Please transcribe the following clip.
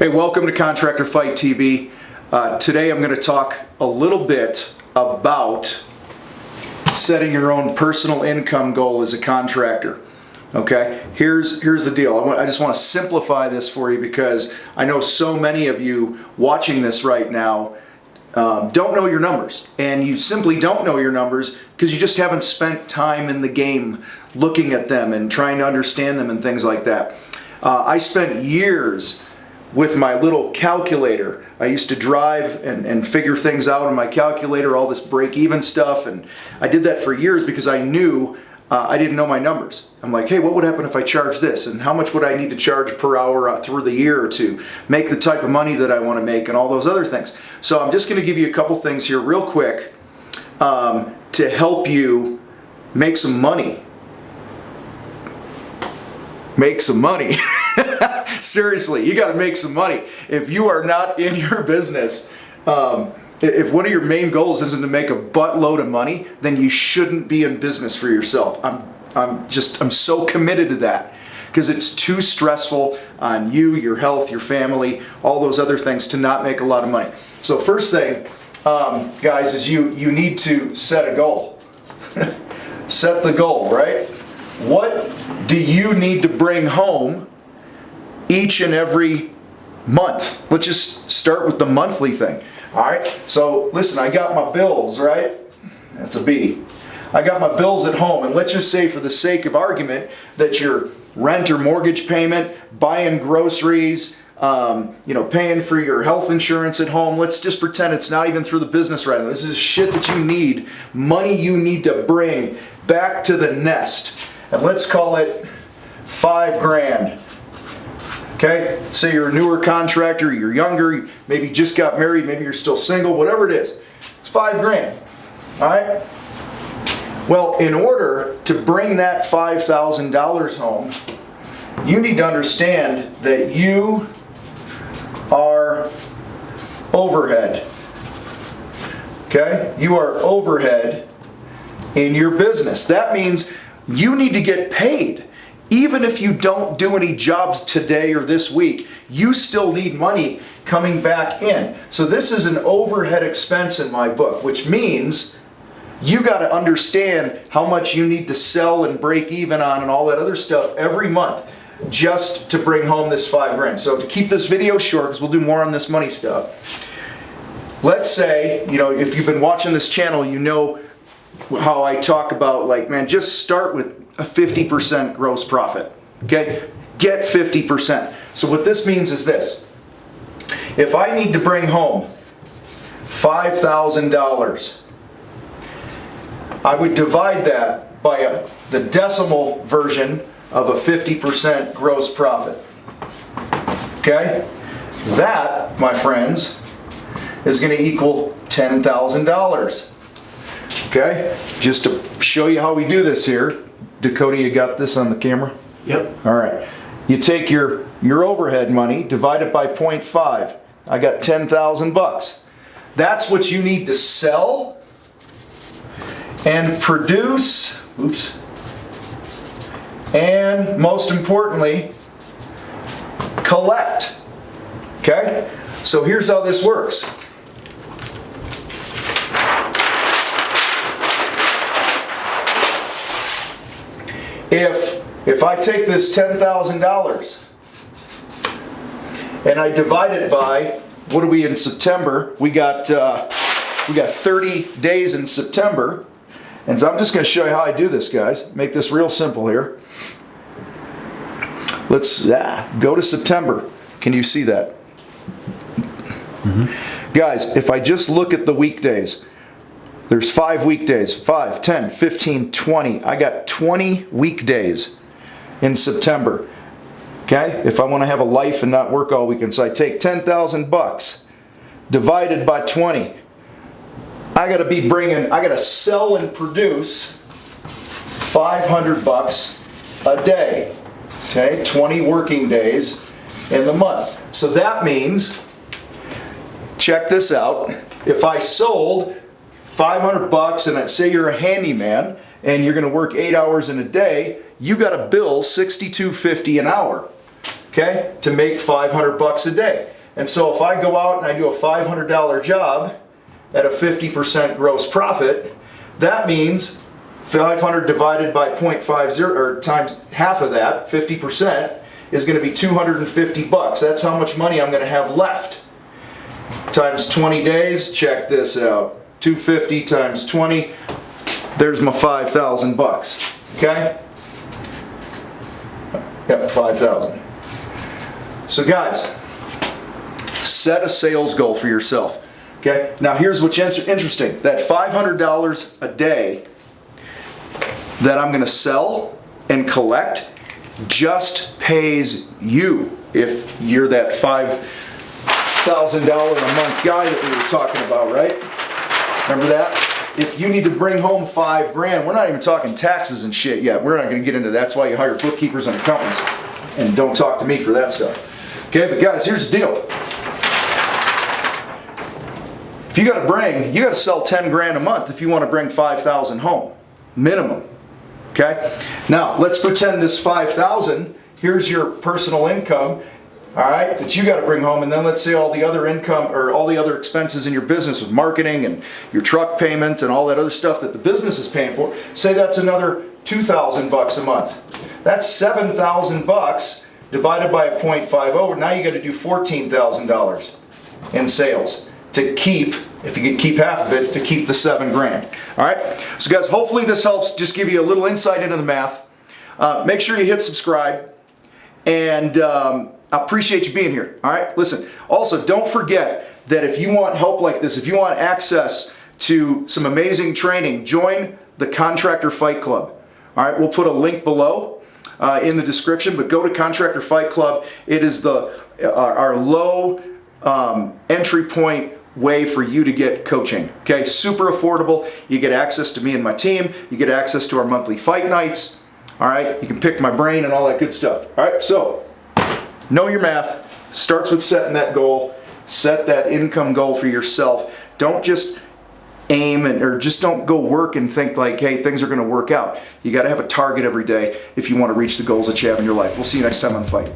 Hey, welcome to Contractor Fight TV. Today I'm going to talk a little bit about setting your own personal income goal as a contractor. Okay, here's the deal. I just want to simplify this for you because I know so many of you watching this right now don't know your numbers, and you simply don't know your numbers because you just haven't spent time in the game looking at them and trying to understand them and things like that. I spent years with my little calculator. I used to drive and figure things out on my calculator, all this break-even stuff, and I did that for years because I knew I didn't know my numbers. I'm like, hey, what would happen if I charge this? And how much would I need to charge per hour through the year to make the type of money that I want to make and all those other things. So I'm just going to give you a couple things here real quick to help you make some money. Make some money. Seriously, you got to make some money. If you are not in your business, if one of your main goals isn't to make a buttload of money, then you shouldn't be in business for yourself. I'm so committed to that because it's too stressful on you, your health, your family, all those other things to not make a lot of money. So first thing, guys, is you need to set a goal. Set the goal, right? What do you need to bring home each and every month? Let's just start with the monthly thing. All right, so listen, I got my bills, right? That's a B. I got my bills at home, and let's just say for the sake of argument that your rent or mortgage payment, buying groceries, paying for your health insurance at home, let's just pretend it's not even through the business right now. This is shit that you need, money you need to bring back to the nest. And let's call it $5,000. Okay, say you're a newer contractor, you're younger, maybe just got married, maybe you're still single, whatever it is. It's $5,000. All right? Well, in order to bring that $5,000 home, you need to understand that you are overhead. Okay? You are overhead in your business. That means you need to get paid. Even if you don't do any jobs today or this week, you still need money coming back in. So this is an overhead expense in my book, which means you got to understand how much you need to sell and break even on and all that other stuff every month just to bring home this $5,000. So to keep this video short, because we'll do more on this money stuff, let's say, if you've been watching this channel, you know how I talk about, like, man, just start with a 50% gross profit. Okay? Get 50%. So what this means is this. If I need to bring home $5,000, I would divide that by the decimal version of a 50% gross profit. Okay? That, my friends, is going to equal $10,000. Okay? Just to show you how we do this here. Dakota, you got this on the camera? Yep. All right. You take your overhead money, divide it by 0.5. I got 10,000 bucks. That's what you need to sell and produce. Oops. And most importantly, collect. Okay? So here's how this works. If I take this $10,000 and I divide it by, what are we in September? We got 30 days in September, and so I'm just going to show you how I do this, guys. Make this real simple here. Let's go to September. Can you see that? Mm-hmm. Guys, if I just look at the weekdays, there's 5 weekdays, 5, 10, 15, 20. I got 20 weekdays in September. Okay? If I want to have a life and not work all weekend. So I take 10,000 bucks divided by 20. I got to sell and produce 500 bucks a day. Okay? 20 working days in the month. So that means, check this out, if I sold 500 bucks, and say you're a handyman and you're going to work 8 hours in a day, you got to bill $62.50 an hour. okay, to make 500 bucks a day. And so if I go out and I do a $500 job at a 50% gross profit, that means 500 divided by 0.50, or times half of that, 50%, is going to be 250 bucks. That's how much money I'm going to have left. Times 20 days, check this out. 250 times 20, there's my 5,000 bucks. Okay? Yep, 5,000. So guys, set a sales goal for yourself. Okay? Now here's what's interesting. That $500 a day that I'm going to sell and collect just pays you if you're that $5,000 a month guy that we were talking about, right? Remember that? If you need to bring home $5,000, we're not even talking taxes and shit yet. We're not going to get into that. That's why you hire bookkeepers and accountants, and don't talk to me for that stuff. Okay, but guys, here's the deal. If you got to sell 10 grand a month if you want to bring 5,000 home, minimum. Okay? Now, let's pretend this 5,000, here's your personal income, all right, that you got to bring home, and then let's say all the other income or all the other expenses in your business with marketing and your truck payments and all that other stuff that the business is paying for, say that's another 2,000 bucks a month. That's 7,000 bucks divided by a 0.50. Now you got to do $14,000 in sales to keep, if you could keep half of it, to keep the 7 grand. All right. So guys, hopefully this helps just give you a little insight into the math. Make sure you hit subscribe, and I appreciate you being here. All right. Listen, also don't forget that if you want help like this, if you want access to some amazing training, join the Contractor Fight Club. All right. We'll put a link below in the description, but go to Contractor Fight Club. It is our low entry point way for you to get coaching. Okay, super affordable. You get access to me and my team. You get access to our monthly fight nights. All right, you can pick my brain and all that good stuff. All right, so know your math. Starts with setting that goal. Set that income goal for yourself. Don't just aim or just don't go work and think like, hey, things are going to work out. You got to have a target every day if you want to reach the goals that you have in your life. We'll see you next time on The Fight.